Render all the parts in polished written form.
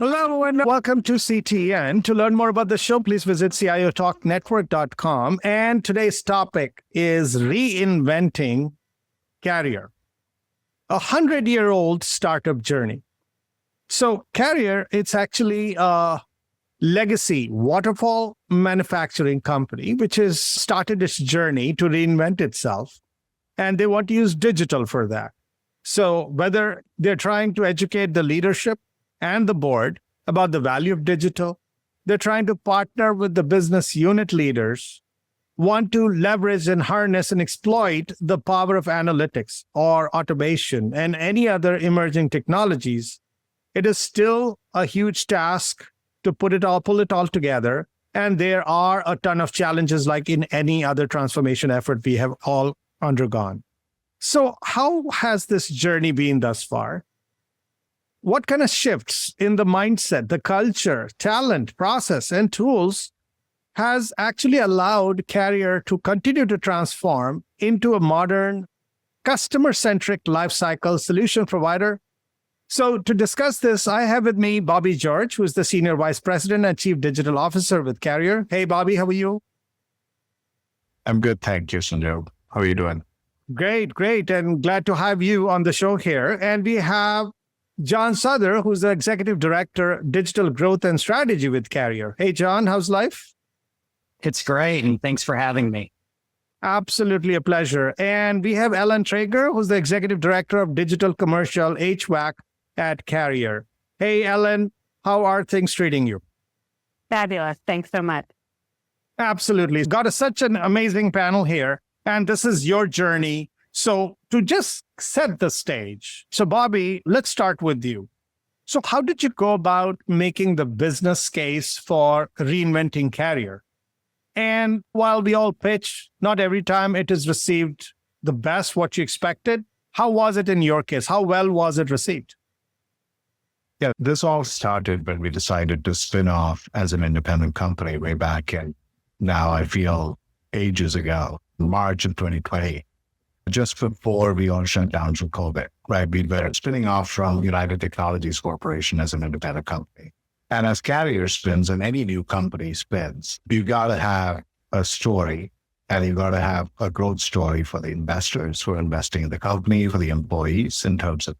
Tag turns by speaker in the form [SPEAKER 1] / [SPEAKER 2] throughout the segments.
[SPEAKER 1] Hello and welcome to CTN. To learn more about the show, please visit CIOTalkNetwork.com. And today's topic is reinventing Carrier, a 100-year-old startup journey. So Carrier, it's actually a legacy waterfall manufacturing company, which has started its journey to reinvent itself. And they want to use digital for that. So whether they're trying to educate the leadership and the board about the value of digital, they're trying to partner with the business unit leaders, want to leverage and harness and exploit the power of analytics or automation and any other emerging technologies. It is still a huge task to pull it all together. And there are a ton of challenges like in any other transformation effort we have all undergone. So how has this journey been thus far? What kind of shifts in the mindset, the culture, talent, process, and tools has actually allowed Carrier to continue to transform into a modern, customer-centric lifecycle solution provider? So to discuss this, I have with me Bobby George, who is the Senior Vice President and Chief Digital Officer with Carrier. Hey, Bobby, how are you?
[SPEAKER 2] I'm good, thank you, Sanjay. How are you doing?
[SPEAKER 1] Great, and glad to have you on the show here. And we have John Souther, who's the Executive Director, Digital Growth and Strategy with Carrier. Hey, John, how's life?
[SPEAKER 3] It's great, and thanks for having me.
[SPEAKER 1] Absolutely a pleasure. And we have Ellen Trager, who's the Executive Director of Digital Commercial HVAC at Carrier. Hey, Ellen, how are things treating you?
[SPEAKER 4] Fabulous. Thanks so much.
[SPEAKER 1] Absolutely. Got such an amazing panel here, and this is your journey. So to just set the stage, so Bobby, let's start with you. So how did you go about making the business case for reinventing Carrier? And while we all pitch, not every time it is received the best what you expected. How was it in your case? How well was it received?
[SPEAKER 2] Yeah, this all started when we decided to spin off as an independent company way back in, now I feel ages ago, March of 2020. Just before we all shut down from COVID, right? We were spinning off from United Technologies Corporation as an independent company. And as Carrier spins and any new company spins, you got to have a story and you got to have a growth story for the investors who are investing in the company, for the employees in terms of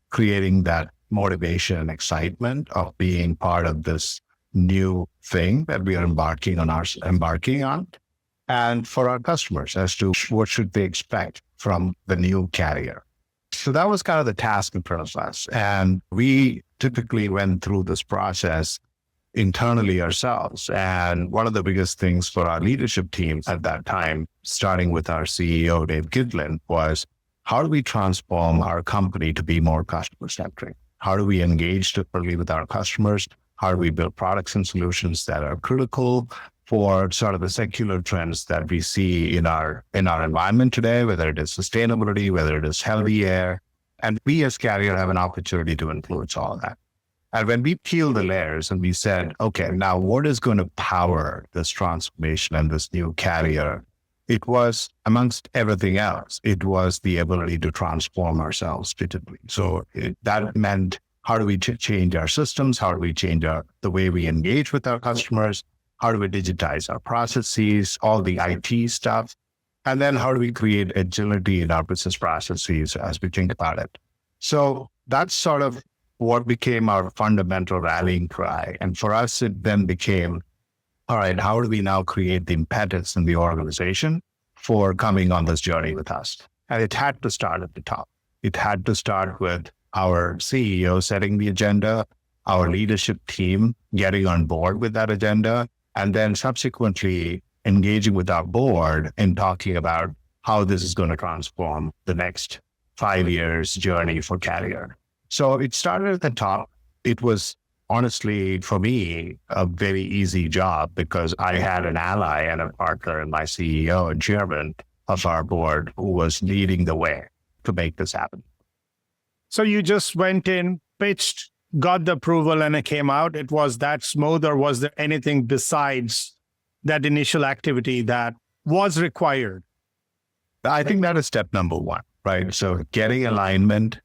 [SPEAKER 2] creating that motivation and excitement of being part of this new thing that we are embarking on. And for our customers as to what should they expect from the new Carrier. So that was kind of the task in front of us. And we typically went through this process internally ourselves. And one of the biggest things for our leadership team at that time, starting with our CEO, Dave Gitlin, was how do we transform our company to be more customer-centric? How do we engage differently with our customers? How do we build products and solutions that are critical for sort of the secular trends that we see in our environment today, whether it is sustainability, whether it is healthy air. And we as Carrier have an opportunity to influence all of that. And when we peeled the layers and we said, okay, now what is going to power this transformation and this new Carrier? It was, amongst everything else, it was the ability to transform ourselves digitally. So that meant, how do we change our systems? How do we change the way we engage with our customers? How do we digitize our processes, all the IT stuff? And then how do we create agility in our business processes as we think about it? So that's sort of what became our fundamental rallying cry. And for us, it then became, all right, how do we now create the impetus in the organization for coming on this journey with us? And it had to start at the top. It had to start with our CEO setting the agenda, our leadership team getting on board with that agenda, and then subsequently engaging with our board and talking about how this is going to transform the next 5 years journey for Carrier. So it started at the top. It was honestly, for me, a very easy job because I had an ally and a partner in my CEO and chairman of our board who was leading the way to make this happen.
[SPEAKER 1] So you just went in, pitched, got the approval, and it came out. It was that smooth, or was there anything besides that initial activity that was required?
[SPEAKER 2] I think that is step number one, right? So getting alignment,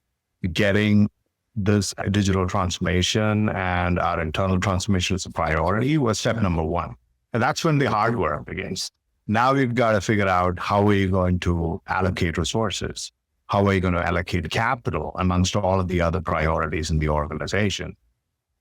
[SPEAKER 2] getting this digital transformation and our internal transformation is a priority was step number one. And that's when the hard work begins. Now we've got to figure out how we're going to allocate resources, how are you going to allocate capital amongst all of the other priorities in the organization.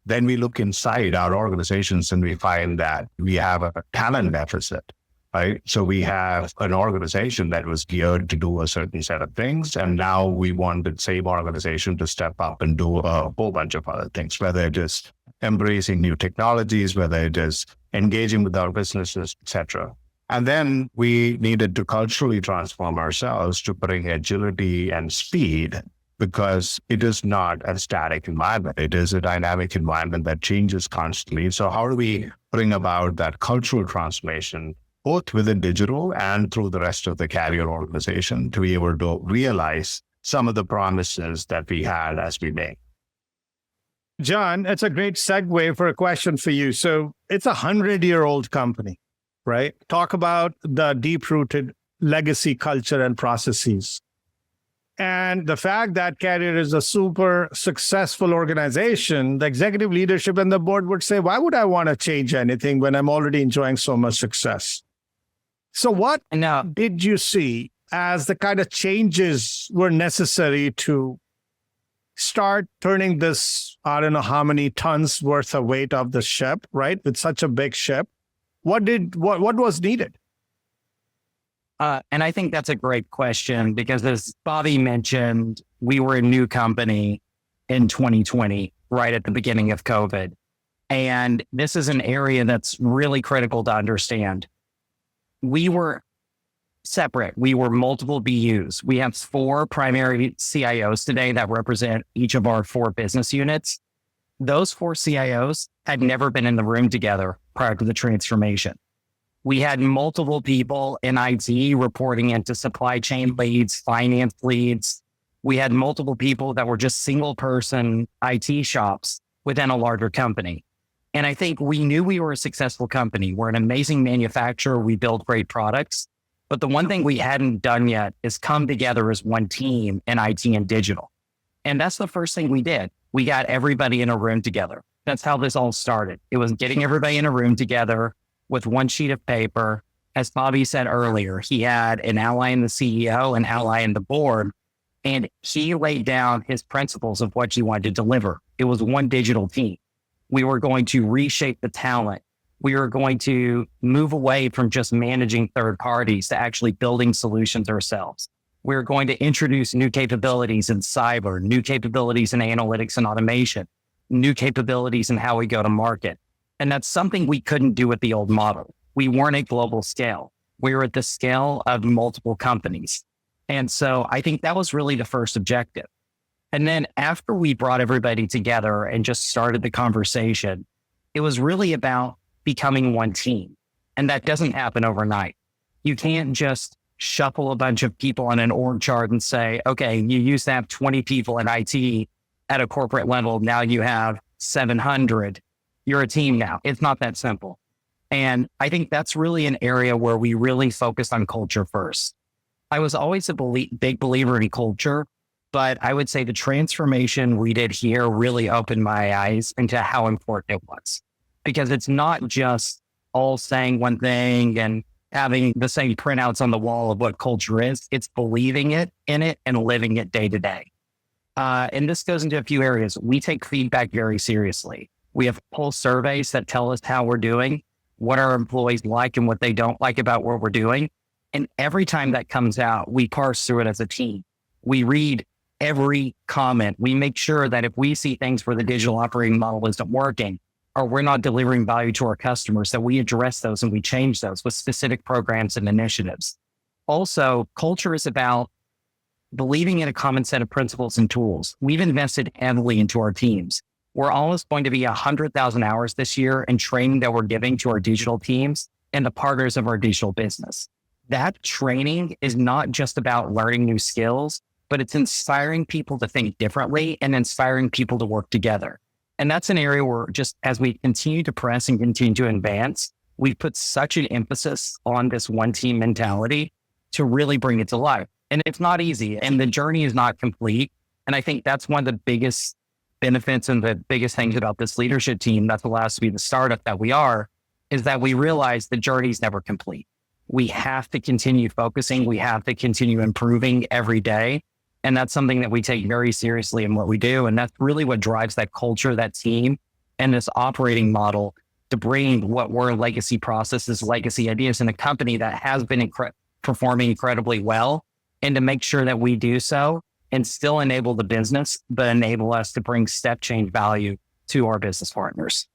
[SPEAKER 2] Then we look inside our organizations and we find that we have a talent deficit, right? So we have an organization that was geared to do a certain set of things. And now we want the same organization to step up and do a whole bunch of other things, whether it is embracing new technologies, whether it is engaging with our businesses, et cetera. And then we needed to culturally transform ourselves to bring agility and speed, because it is not a static environment. It is a dynamic environment that changes constantly. So how do we bring about that cultural transformation, both within digital and through the rest of the Carrier organization, to be able to realize some of the promises that we had as we made?
[SPEAKER 1] John, it's a great segue for a question for you. So it's 100-year-old company, right? Talk about the deep-rooted legacy culture and processes. And the fact that Carrier is a super successful organization, the executive leadership and the board would say, why would I want to change anything when I'm already enjoying so much success? So what did you see as the kind of changes were necessary to start turning this, I don't know how many tons worth of weight of the ship, right? With such a big ship. What was needed?
[SPEAKER 3] And I think that's a great question, because as Bobby mentioned, we were a new company in 2020, right at the beginning of COVID. And this is an area that's really critical to understand. We were separate. We were multiple BUs. We have 4 primary CIOs today that represent each of our 4 business units. Those 4 CIOs had never been in the room together prior to the transformation. We had multiple people in IT reporting into supply chain leads, finance leads. We had multiple people that were just single person IT shops within a larger company. And I think we knew we were a successful company. We're an amazing manufacturer. We build great products. But the one thing we hadn't done yet is come together as one team in IT and digital. And that's the first thing we did. We got everybody in a room together. That's how this all started. It was getting everybody in a room together with one sheet of paper. As Bobby said earlier, he had an ally in the CEO, an ally in the board, and he laid down his principles of what he wanted to deliver. It was one digital team. We were going to reshape the talent. We were going to move away from just managing third parties to actually building solutions ourselves. We were going to introduce new capabilities in cyber, new capabilities in analytics and automation, new capabilities in how we go to market. And that's something we couldn't do with the old model. We weren't at global scale. We were at the scale of multiple companies. And so I think that was really the first objective. And then after we brought everybody together and just started the conversation, it was really about becoming one team. And that doesn't happen overnight. You can't just shuffle a bunch of people on an org chart and say, okay, you used to have 20 people in IT at a corporate level. Now you have 700. You're a team now. It's not that simple. And I think that's really an area where we really focused on culture first. I was always a big believer in culture, but I would say the transformation we did here really opened my eyes into how important it was. Because it's not just all saying one thing and having the same printouts on the wall of what culture is. It's believing in it and living it day to day. And this goes into a few areas. We take feedback very seriously. We have pulse surveys that tell us how we're doing, what our employees like and what they don't like about what we're doing. And every time that comes out, we parse through it as a team. We read every comment. We make sure that if we see things where the digital operating model isn't working, or we're not delivering value to our customers, that we address those and we change those with specific programs and initiatives. Also, culture is about believing in a common set of principles and tools. We've invested heavily into our teams. We're almost going to be 100,000 hours this year in training that we're giving to our digital teams and the partners of our digital business. That training is not just about learning new skills, but it's inspiring people to think differently and inspiring people to work together. And that's an area where just as we continue to press and continue to advance, we put such an emphasis on this one team mentality to really bring it to life. And it's not easy and the journey is not complete. And I think that's one of the biggest benefits and the biggest things about this leadership team that's allowed us to be the startup that we are is that we realize the journey's never complete. We have to continue focusing. We have to continue improving every day. And that's something that we take very seriously in what we do. And that's really what drives that culture, that team, and this operating model to bring what were legacy processes, legacy ideas in a company that has been performing incredibly well, and to make sure that we do so and still enable the business, but enable us to bring step change value to our business partners.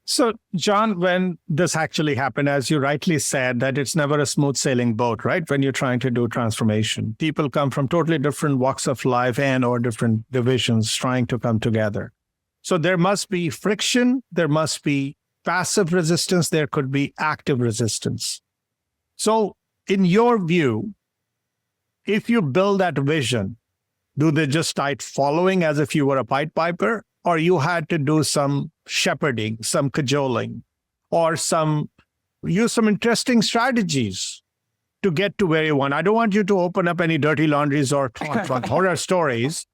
[SPEAKER 1] So, John, when this actually happened, as you rightly said, that it's never a smooth sailing boat, right? When you're trying to do transformation, people come from totally different walks of life and or different divisions trying to come together. So there must be friction, there must be passive resistance, there could be active resistance. So in your view, if you build that vision, do they just start following as if you were a Pied Piper? Or you had to do some shepherding, some cajoling, or use some interesting strategies to get to where you want. I don't want you to open up any dirty laundries or horror stories,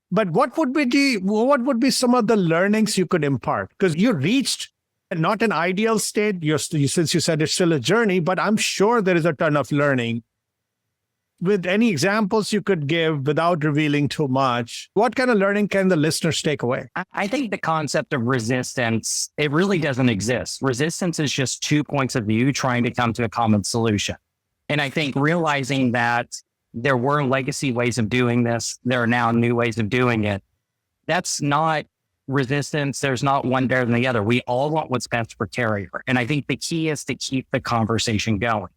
[SPEAKER 1] but what would be some of the learnings you could impart? Because you reached not an ideal state, since you said it's still a journey, but I'm sure there is a ton of learning. With any examples you could give without revealing too much, what kind of learning can the listeners take away?
[SPEAKER 3] I think the concept of resistance, it really doesn't exist. Resistance is just two points of view trying to come to a common solution. And I think realizing that there were legacy ways of doing this, there are now new ways of doing it. That's not resistance. There's not one better than the other. We all want what's best for Carrier. And I think the key is to keep the conversation going.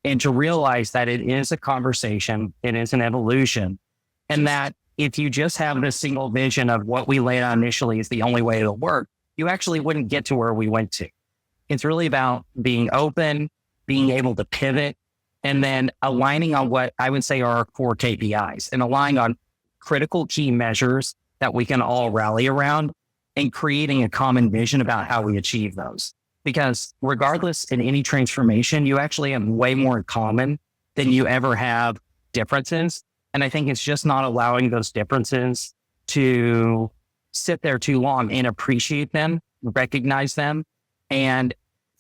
[SPEAKER 3] And to realize that it is a conversation, it is an evolution, and that if you just have this single vision of what we laid out initially is the only way it'll work, you actually wouldn't get to where we went to. It's really about being open, being able to pivot, and then aligning on what I would say are our core KPIs and aligning on critical key measures that we can all rally around and creating a common vision about how we achieve those. Because regardless in any transformation, you actually have way more in common than you ever have differences. And I think it's just not allowing those differences to sit there too long and appreciate them, recognize them, and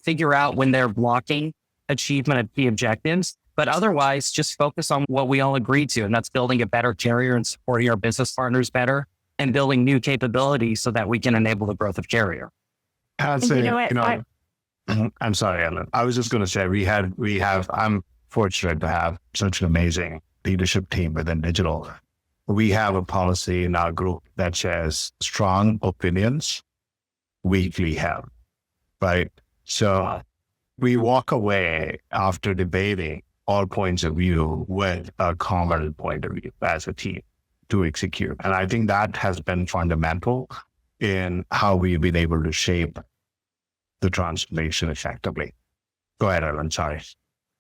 [SPEAKER 3] figure out when they're blocking achievement of key objectives. But otherwise, just focus on what we all agree to. And that's building a better Carrier and supporting our business partners better and building new capabilities so that we can enable the growth of Carrier.
[SPEAKER 2] I'm sorry, Ellen. I was just going to say I'm fortunate to have such an amazing leadership team within digital. We have a policy in our group that says strong opinions, weakly held, right? So we walk away after debating all points of view with a common point of view as a team to execute. And I think that has been fundamental in how we've been able to shape the transformation effectively. Go ahead, Ellen. Sorry.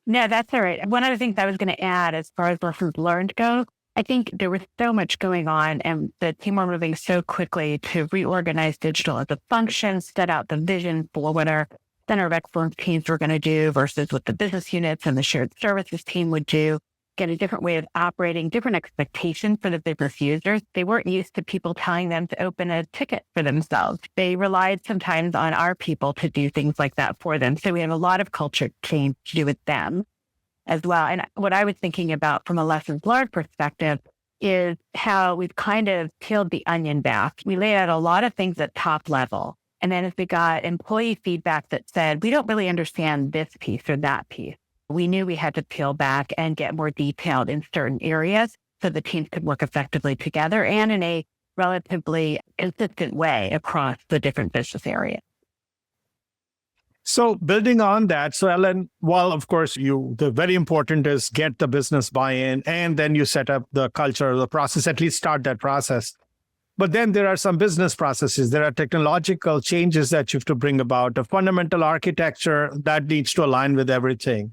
[SPEAKER 4] No, that's all right. One of the things I was going to add as far as lessons learned go, I think there was so much going on and the team were moving so quickly to reorganize digital as a function, set out the vision for what our center of excellence teams were going to do versus what the business units and the shared services team would do. Get a different way of operating, different expectations for the business users. They weren't used to people telling them to open a ticket for themselves. They relied sometimes on our people to do things like that for them. So we have a lot of culture change to do with them as well. And what I was thinking about from a lessons learned perspective is how we've kind of peeled the onion back. We laid out a lot of things at top level. And then as we got employee feedback that said, we don't really understand this piece or that piece, we knew we had to peel back and get more detailed in certain areas so the teams could work effectively together and in a relatively consistent way across the different business areas.
[SPEAKER 1] So building on that, so Ellen, while of course the very important is get the business buy-in and then you set up the culture, the process, at least start that process. But then there are some business processes. There are technological changes that you have to bring about, a fundamental architecture that needs to align with everything.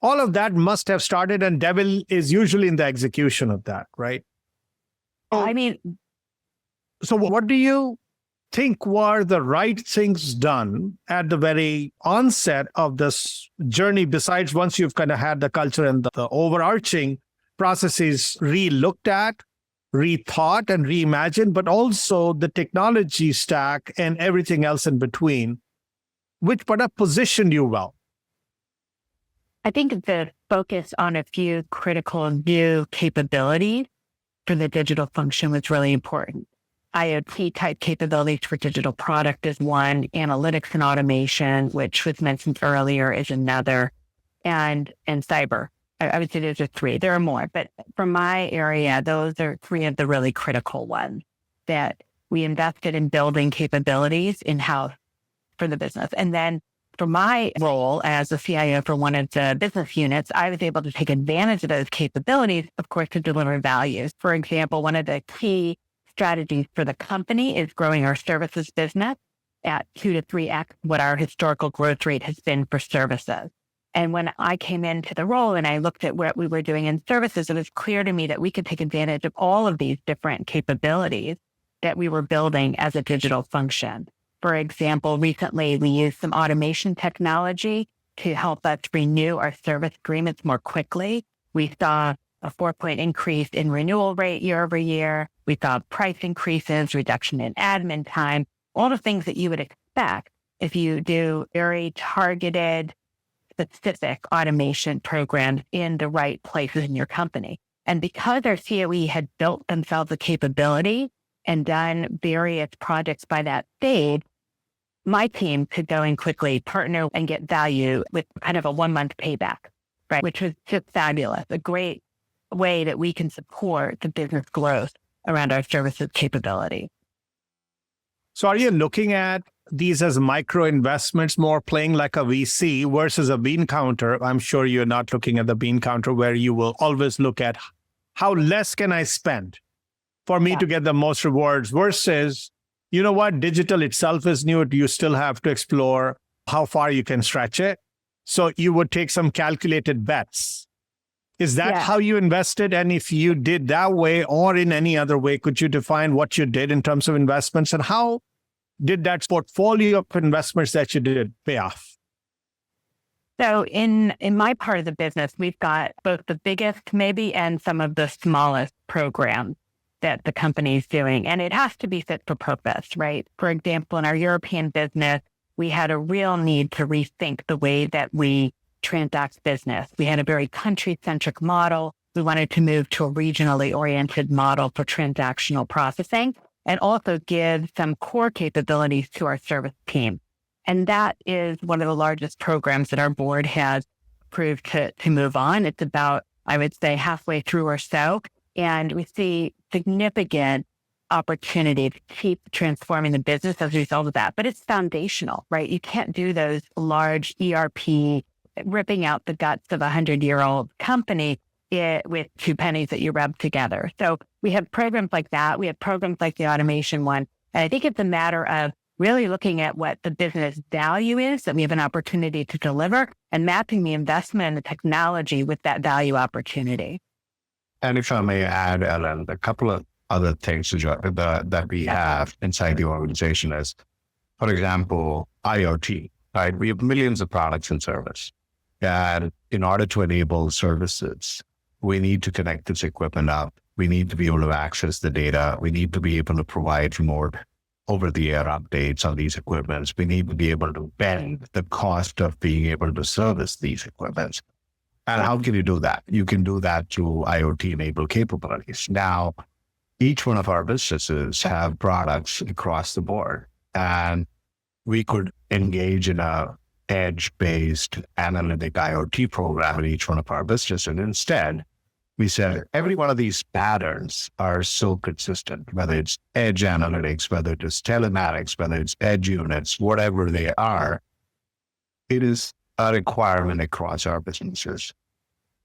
[SPEAKER 1] All of that must have started, and devil is usually in the execution of that, right? So what do you think were the right things done at the very onset of this journey, besides once you've kind of had the culture and the overarching processes re-looked at? rethought and reimagined, but also the technology stack and everything else in between, which would have positioned you well?
[SPEAKER 4] I think the focus on a few critical new capabilities for the digital function was really important. IoT type capabilities for digital product is one, analytics and automation, which was mentioned earlier, is another, and cyber. I would say those are three. There are more, but from my area, those are three of the really critical ones that we invested in building capabilities in-house for the business. And then for my role as a CIO for one of the business units, I was able to take advantage of those capabilities, of course, to deliver value. For example, one of the key strategies for the company is growing our services business at 2 to 3x what our historical growth rate has been for services. And when I came into the role and I looked at what we were doing in services, it was clear to me that we could take advantage of all of these different capabilities that we were building as a digital function. For example, recently we used some automation technology to help us renew our service agreements more quickly. We saw a 4-point increase in renewal rate year over year. We saw price increases, reduction in admin time, all the things that you would expect if you do very targeted, specific automation programs in the right places in your company. And because our COE had built themselves a capability and done various projects by that stage, my team could go in quickly, partner and get value with kind of a 1-month payback, right? Which was just fabulous, a great way that we can support the business growth around our services capability.
[SPEAKER 1] So are you looking at these as micro investments, more playing like a VC versus a bean counter? I'm sure you're not looking at the bean counter where you will always look at how less can I spend for me to get the most rewards versus, you know what, digital itself is new. You still have to explore how far you can stretch it. So you would take some calculated bets. Is that how you invested? And if you did that way or in any other way, could you define what you did in terms of investments and how did that portfolio of investments that you did pay off?
[SPEAKER 4] So in my part of the business, we've got both the biggest maybe and some of the smallest programs that the company's doing. And it has to be fit for purpose, right? For example, in our European business, we had a real need to rethink the way that we transact business. We had a very country-centric model. We wanted to move to a regionally oriented model for transactional processing and also give some core capabilities to our service team. And that is one of the largest programs that our board has approved to move on. It's about, I would say, halfway through or so. And we see significant opportunity to keep transforming the business as a result of that. But it's foundational, right? You can't do those large ERP, ripping out the guts of a 100-year-old company with 2 pennies that you rub together. So we have programs like that. We have programs like the automation one. And I think it's a matter of really looking at what the business value is that we have an opportunity to deliver and mapping the investment and the technology with that value opportunity.
[SPEAKER 2] And if I may add, Ellen, a couple of other things that we have inside the organization is, for example, IoT, right? We have millions of products and service. And in order to enable services, we need to connect this equipment up. We need to be able to access the data. We need to be able to provide more over-the-air updates on these equipments. We need to be able to bend the cost of being able to service these equipments. And how can you do that? You can do that through IoT-enabled capabilities. Now, each one of our businesses have products across the board, and we could engage in a edge-based analytic IoT program in each one of our businesses. And instead, we said every one of these patterns are so consistent, whether it's edge analytics, whether it's telematics, whether it's edge units, whatever they are, it is a requirement across our businesses.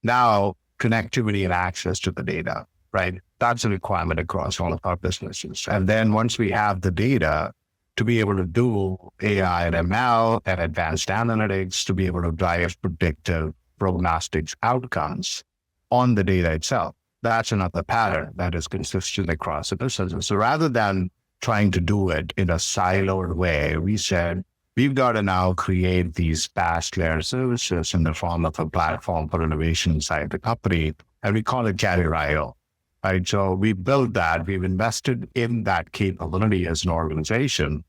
[SPEAKER 2] Now, connectivity and access to the data, right? That's a requirement across all of our businesses. And then once we have the data, to be able to do AI and ML and advanced analytics, to be able to drive predictive prognostics outcomes on the data itself. That's another pattern that is consistent across the businesses. So rather than trying to do it in a siloed way, we said, we've got to now create these fast layer services in the form of a platform for innovation inside the company, and we call it Carrier IO. right? So we built that, we've invested in that capability as an organization.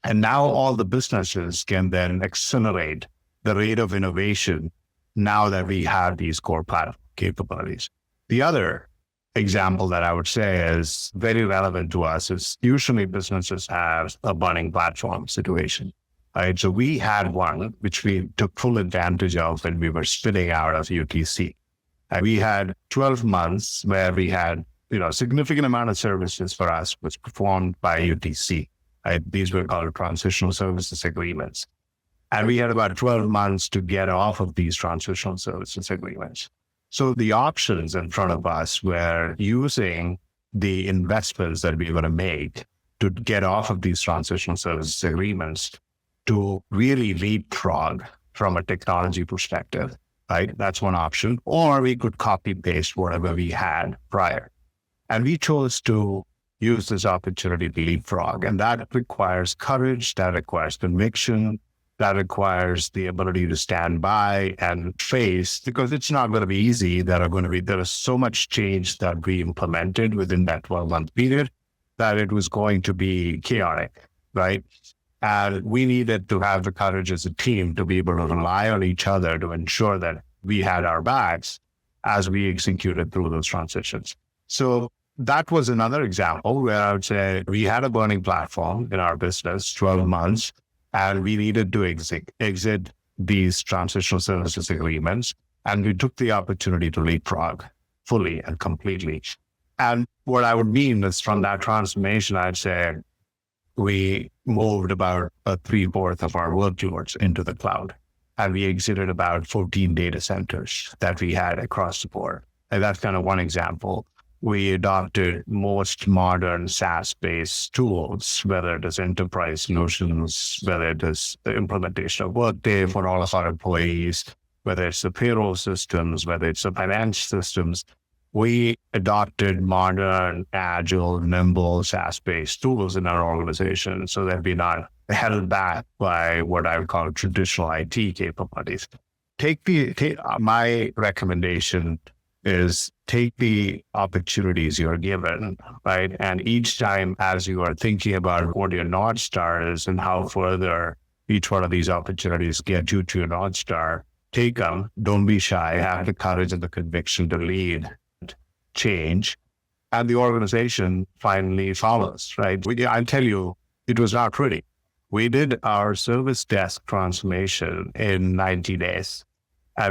[SPEAKER 2] And now all the businesses can then accelerate the rate of innovation now that we have these core platform capabilities. The other example that I would say is very relevant to us is usually businesses have a burning platform situation, right? So we had one which we took full advantage of when we were spinning out of UTC. And we had 12 months where we had, significant amount of services for us was performed by UTC. Right? These were called transitional services agreements. And we had about 12 months to get off of these transitional services agreements. So the options in front of us were using the investments that we were going to make to get off of these transitional services agreements to really leapfrog from a technology perspective, right? That's one option. Or we could copy paste whatever we had prior. And we chose to use this opportunity to leapfrog. And that requires courage, that requires conviction, that requires the ability to stand by and face, because it's not going to be easy. There is so much change that we implemented within that 12-month period that it was going to be chaotic, right? And we needed to have the courage as a team to be able to rely on each other to ensure that we had our backs as we executed through those transitions. So that was another example where I would say we had a burning platform in our business, 12 months, and we needed to exit these transitional services agreements. And we took the opportunity to leapfrog fully and completely. And what I would mean is from that transformation, I'd say we moved about 3/4 of our workloads into the cloud. And we exited about 14 data centers that we had across the board. And that's kind of one example. We adopted most modern SaaS-based tools, whether it is enterprise solutions, whether it is the implementation of Workday for all of our employees, whether it's the payroll systems, whether it's the finance systems. We adopted modern, agile, nimble, SaaS-based tools in our organization so that we're not held back by what I would call traditional IT capabilities. My recommendation is take the opportunities you're given, right? And each time as you are thinking about what your North Star is and how further each one of these opportunities get you to your North Star, take them. Don't be shy. Have the courage and the conviction to lead change. And the organization finally follows, right? I'll tell you, it was not pretty. We did our service desk transformation in 90 days.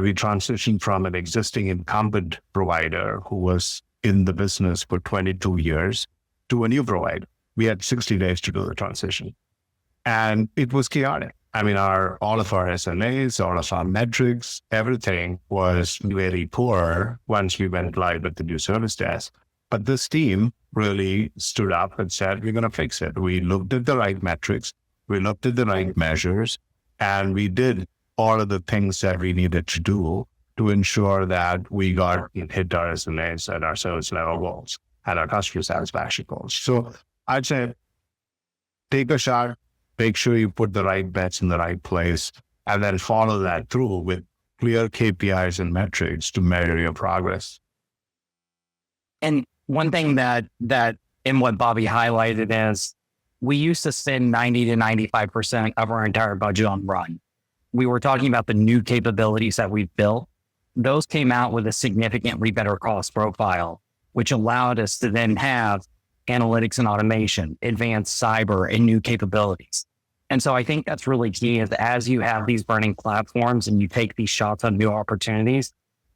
[SPEAKER 2] We transitioned from an existing incumbent provider who was in the business for 22 years to a new provider. We had 60 days to do the transition. And it was chaotic. I mean, all of our SLAs, all of our metrics, everything was very poor once we went live with the new service desk. But this team really stood up and said, we're going to fix it. We looked at the right metrics, we looked at the right measures, and we did all of the things that we needed to do to ensure that we hit our SLAs and our service level goals and our customer satisfaction goals. So I'd say take a shot, make sure you put the right bets in the right place, and then follow that through with clear KPIs and metrics to measure your progress.
[SPEAKER 3] And one thing that in what Bobby highlighted is we used to spend 90 to 95% of our entire budget on run. We were talking about the new capabilities that we've built. Those came out with a significantly better cost profile, which allowed us to then have analytics and automation, advanced cyber, and new capabilities. And so I think that's really key is as you have these burning platforms and you take these shots on new opportunities,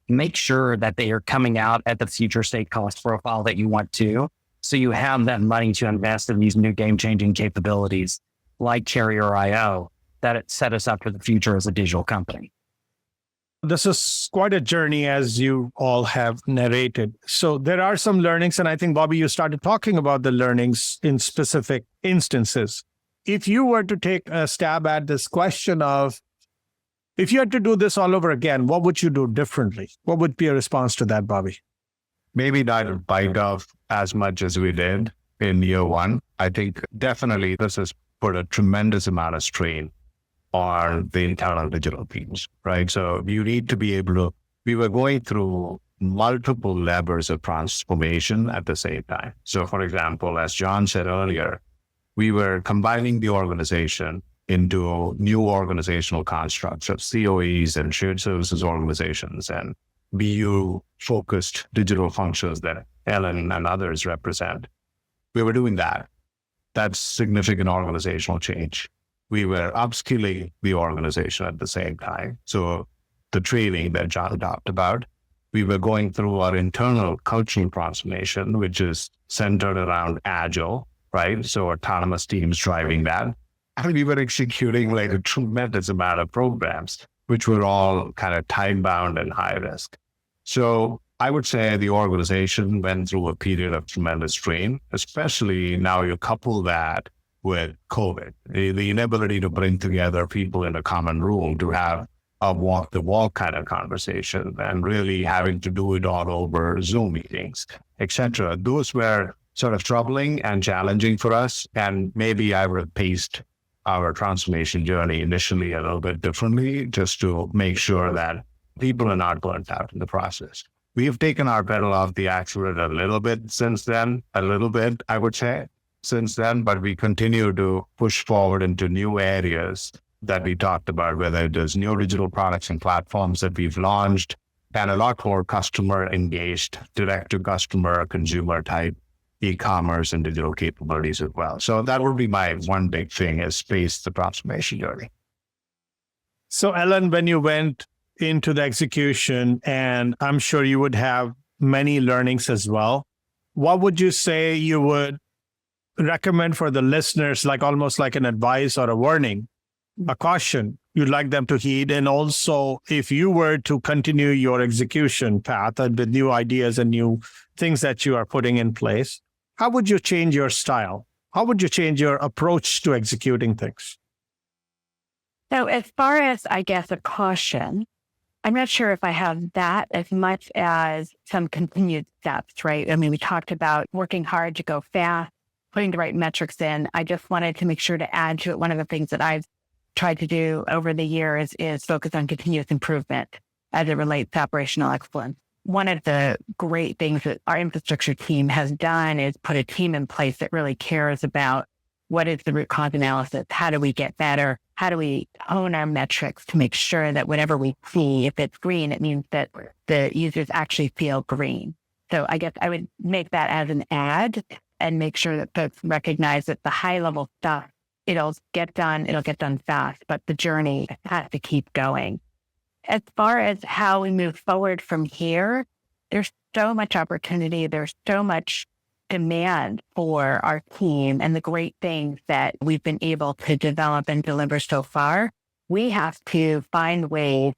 [SPEAKER 3] make sure that they are coming out at the future state cost profile that you want to. So you have that money to invest in these new game-changing capabilities like Carrier.io that it set us up for the future as a digital company.
[SPEAKER 1] This is quite a journey, as you all have narrated. So there are some learnings, and I think, Bobby, you started talking about the learnings in specific instances. If you were to take a stab at this question of, if you had to do this all over again, what would you do differently? What would be a response to that, Bobby?
[SPEAKER 2] Maybe not bite off as much as we did in year one. I think definitely this has put a tremendous amount of strain on the internal digital teams, right? So you need to be able to, we were going through multiple levers of transformation at the same time. So, for example, as John said earlier, we were combining the organization into new organizational constructs of COEs and shared services organizations and BU-focused digital functions that Ellen and others represent. We were doing that. That's significant organizational change. We were upskilling the organization at the same time. So the training that John talked about, we were going through our internal cultural transformation, which is centered around Agile, right? So autonomous teams driving that. And we were executing like a tremendous amount of programs, which were all kind of time-bound and high risk. So I would say the organization went through a period of tremendous strain, especially now you couple that with COVID, the inability to bring together people in a common room to have a walk-the-walk kind of conversation and really having to do it all over Zoom meetings, etc. Those were sort of troubling and challenging for us. And maybe I would have paced our transformation journey initially a little bit differently just to make sure that people are not burnt out in the process. We have taken our pedal off the accelerator a little bit since then, I would say, since then, but we continue to push forward into new areas that we talked about, whether it is new digital products and platforms that we've launched, and a lot more customer engaged, direct to customer, consumer type e-commerce and digital capabilities as well. So that would be my one big thing is pace the transformation journey.
[SPEAKER 1] So Ellen, when you went into the execution, and I'm sure you would have many learnings as well, what would you say you would recommend for the listeners, like almost like an advice or a warning, a caution you'd like them to heed? And also, if you were to continue your execution path and with new ideas and new things that you are putting in place, how would you change your style? How would you change your approach to executing things?
[SPEAKER 4] So as far as, I guess, a caution, I'm not sure if I have that as much as some continued steps, right? I mean, we talked about working hard to go fast, putting the right metrics in. I just wanted to make sure to add to it. One of the things that I've tried to do over the years is focus on continuous improvement as it relates to operational excellence. One of the great things that our infrastructure team has done is put a team in place that really cares about what is the root cause analysis? How do we get better? How do we hone our metrics to make sure that whatever we see, if it's green, it means that the users actually feel green. So I guess I would make that as an add and make sure that folks recognize that the high level stuff, it'll get done fast, but the journey has to keep going. As far as how we move forward from here, there's so much opportunity. There's so much demand for our team and the great things that we've been able to develop and deliver so far. We have to find ways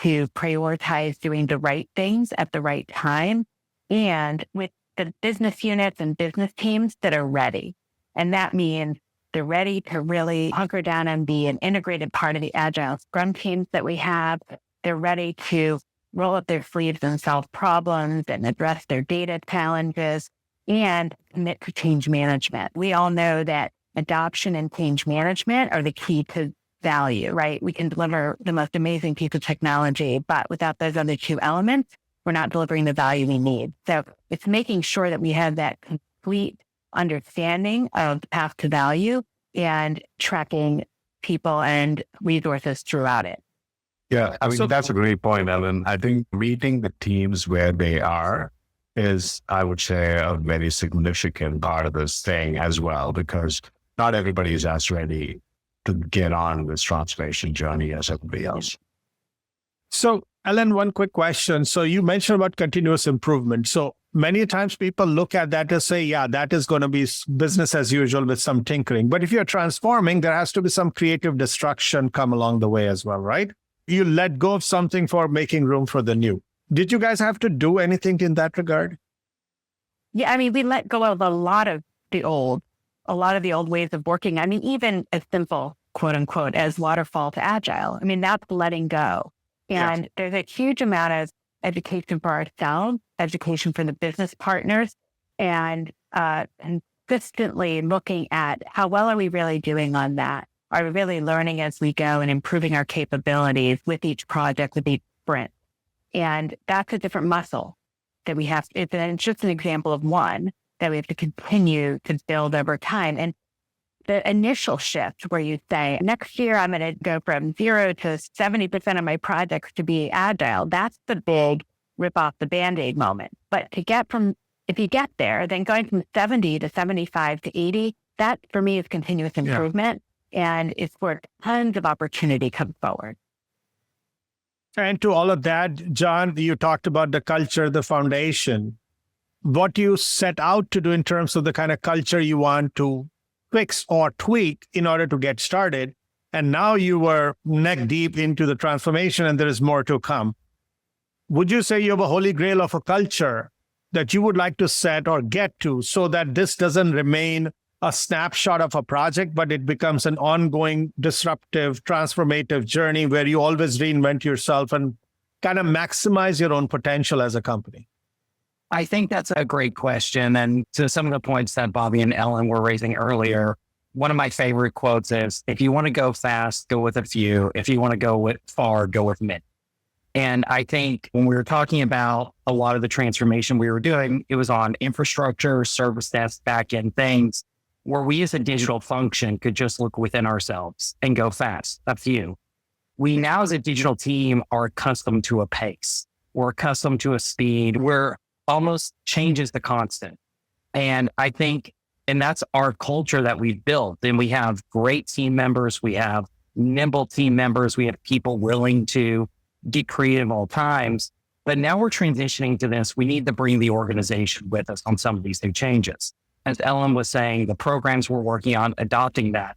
[SPEAKER 4] to prioritize doing the right things at the right time and with the business units and business teams that are ready. And that means they're ready to really hunker down and be an integrated part of the Agile Scrum teams that we have. They're ready to roll up their sleeves and solve problems and address their data challenges and commit to change management. We all know that adoption and change management are the key to value, right? We can deliver the most amazing piece of technology, but without those other two elements, we're not delivering the value we need. So it's making sure that we have that complete understanding of the path to value and tracking people and resources throughout it.
[SPEAKER 2] Yeah, I mean, that's a great point, Ellen. I think meeting the teams where they are is, I would say, a very significant part of this thing as well, because not everybody is as ready to get on this transformation journey as everybody else.
[SPEAKER 1] So, Ellen, one quick question. So you mentioned about continuous improvement. So many times people look at that and say, yeah, that is going to be business as usual with some tinkering. But if you're transforming, there has to be some creative destruction come along the way as well, right? You let go of something for making room for the new. Did you guys have to do anything in that regard?
[SPEAKER 4] Yeah, I mean, we let go of a lot of the old ways of working. I mean, even as simple, quote unquote, as waterfall to agile. I mean, that's letting go. And there's a huge amount of education for ourselves, education for the business partners, and consistently looking at how well are we really doing on that? Are we really learning as we go and improving our capabilities with each project, with each sprint? And that's a different muscle. that we have. It's just an example of one that we have to continue to build over time. And the initial shift where you say, next year, I'm going to go from 0 to 70% of my projects to be agile. That's the big rip off the Band-Aid moment. But if you get there, then going from 70 to 75 to 80, that for me is continuous improvement. And it's where tons of opportunity comes forward.
[SPEAKER 1] And to all of that, John, you talked about the culture, the foundation. What you set out to do in terms of the kind of culture you want to fix or tweak in order to get started. And now you were neck deep into the transformation and there is more to come. Would you say you have a holy grail of a culture that you would like to set or get to so that this doesn't remain a snapshot of a project, but it becomes an ongoing, disruptive, transformative journey where you always reinvent yourself and kind of maximize your own potential as a company?
[SPEAKER 3] I think that's a great question. And to some of the points that Bobby and Ellen were raising earlier, one of my favorite quotes is, if you want to go fast, go with a few. If you want to go far, go with many. And I think when we were talking about a lot of the transformation we were doing, it was on infrastructure, service desk, back-end things, where we as a digital function could just look within ourselves and go fast, a few. We now as a digital team are accustomed to a pace. We're accustomed to a speed where almost change is the constant. And I think, and that's our culture that we've built. And we have great team members. We have nimble team members. We have people willing to get creative all times. But now we're transitioning to this. We need to bring the organization with us on some of these new changes. As Ellen was saying, the programs we're working on, adopting that.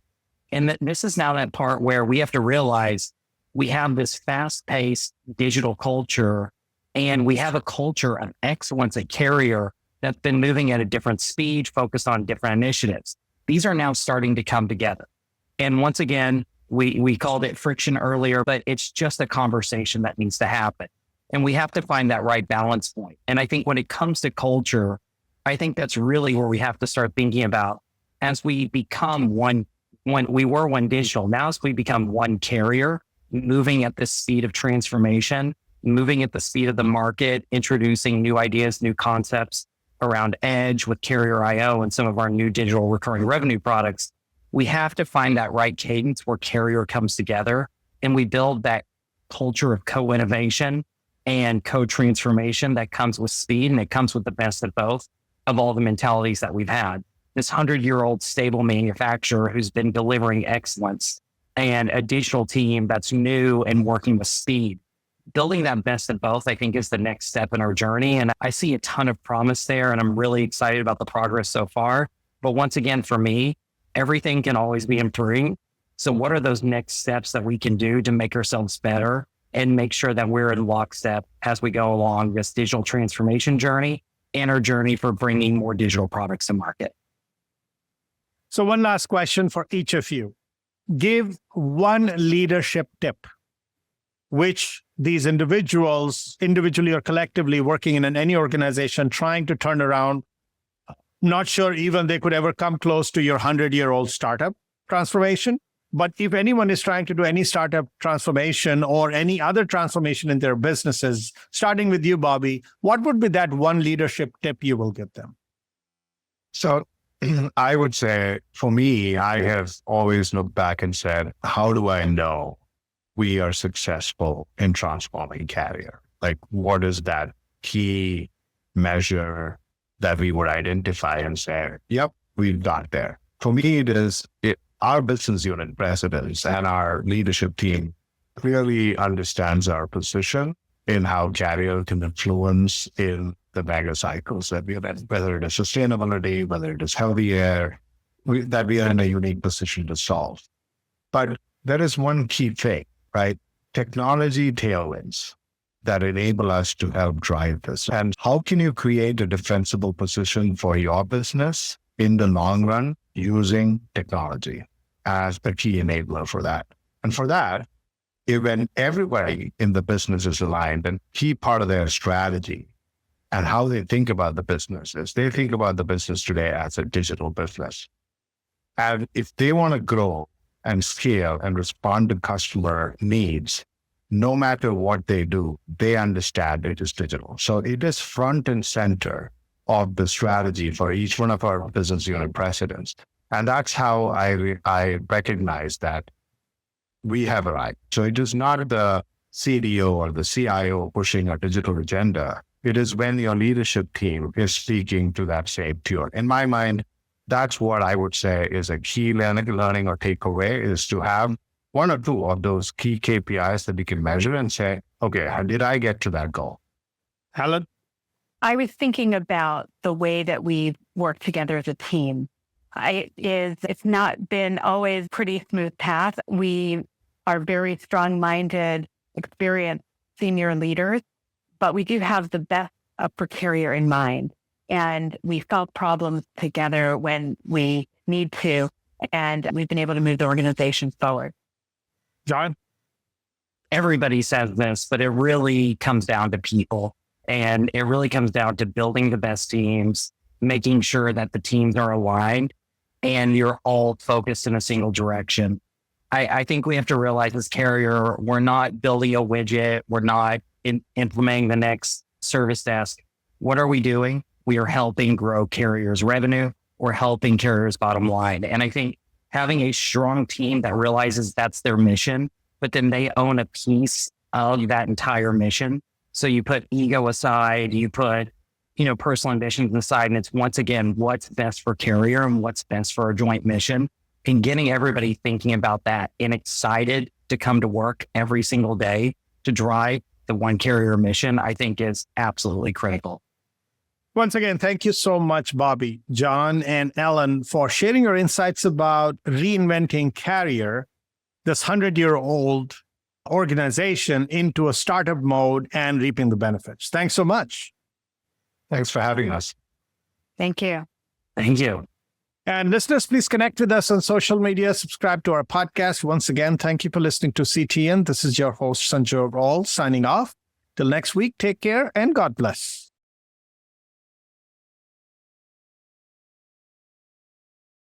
[SPEAKER 3] And this is now that part where we have to realize we have this fast-paced digital culture, and we have a culture of excellence at Carrier that's been moving at a different speed, focused on different initiatives. These are now starting to come together. And once again, we called it friction earlier, but it's just a conversation that needs to happen. And we have to find that right balance point. And I think when it comes to culture, I think that's really where we have to start thinking about as we become one we were one digital. Now as we become one Carrier, moving at the speed of transformation, moving at the speed of the market, introducing new ideas, new concepts around Edge with Carrier IO and some of our new digital recurring revenue products. We have to find that right cadence where Carrier comes together and we build that culture of co-innovation and co-transformation that comes with speed, and it comes with the best of both of all the mentalities that we've had. This 100-year-old stable manufacturer who's been delivering excellence and a digital team that's new and working with speed. Building that best of both, I think, is the next step in our journey. And I see a ton of promise there, and I'm really excited about the progress so far. But once again, for me, everything can always be improving. So what are those next steps that we can do to make ourselves better and make sure that we're in lockstep as we go along this digital transformation journey and our journey for bringing more digital products to market?
[SPEAKER 1] So one last question for each of you. Give one leadership tip, which these individuals, individually or collectively working in any organization, trying to turn around, not sure even they could ever come close to your 100-year-old startup transformation. But if anyone is trying to do any startup transformation or any other transformation in their businesses, starting with you, Bobby, what would be that one leadership tip you will give them?
[SPEAKER 2] So I would say, for me, I have always looked back and said, how do I know we are successful in transforming Carrier? Like, what is that key measure that we would identify and say, yep, we've got there? For me, our business unit presidents and our leadership team clearly understands our position in how Carrier can influence in the mega cycles that we are in, whether it is sustainability, whether it is healthy air, that we are in a unique position to solve. But there is one key thing, right? Technology tailwinds that enable us to help drive this. And how can you create a defensible position for your business in the long run using technology as the key enabler for that? And for that, when everybody in the business is aligned, and key part of their strategy and how they think about the business is they think about the business today as a digital business. And if they want to grow and scale and respond to customer needs, no matter what they do, they understand it is digital. So it is front and center of the strategy for each one of our business unit presidents. And that's how I recognize that we have arrived. So it is not the CDO or the CIO pushing a digital agenda. It is when your leadership team is speaking to that same tune. In my mind, that's what I would say is a key learning or takeaway, is to have one or two of those key KPIs that we can measure and say, okay, how did I get to that goal?
[SPEAKER 1] Ellen?
[SPEAKER 4] I was thinking about the way that we work together as a team. It's not been always pretty smooth path. We are very strong-minded, experienced senior leaders, but we do have the best for Carrier in mind. And we solve problems together when we need to, and we've been able to move the organization forward.
[SPEAKER 1] John?
[SPEAKER 3] Everybody says this, but it really comes down to people. And it really comes down to building the best teams, making sure that the teams are aligned and you're all focused in a single direction. I think we have to realize as Carrier, we're not building a widget. We're not implementing the next service desk. What are we doing? We are helping grow Carrier's revenue. We're helping Carrier's bottom line. And I think having a strong team that realizes that's their mission, but then they own a piece of that entire mission. So you put ego aside, you put, personal ambitions aside, and it's once again, what's best for Carrier and what's best for our joint mission, and getting everybody thinking about that and excited to come to work every single day to drive the one Carrier mission, I think is absolutely critical.
[SPEAKER 1] Once again, thank you so much, Bobby, John, and Ellen, for sharing your insights about reinventing Carrier, this 100-year-old organization, into a startup mode and reaping the benefits. Thanks so much.
[SPEAKER 2] Thanks for having us.
[SPEAKER 4] Thank you.
[SPEAKER 3] Thank you.
[SPEAKER 1] And listeners, please connect with us on social media. Subscribe to our podcast. Once again, thank you for listening to CTN. This is your host, Sanjay Raul, signing off. Till next week, take care and God bless.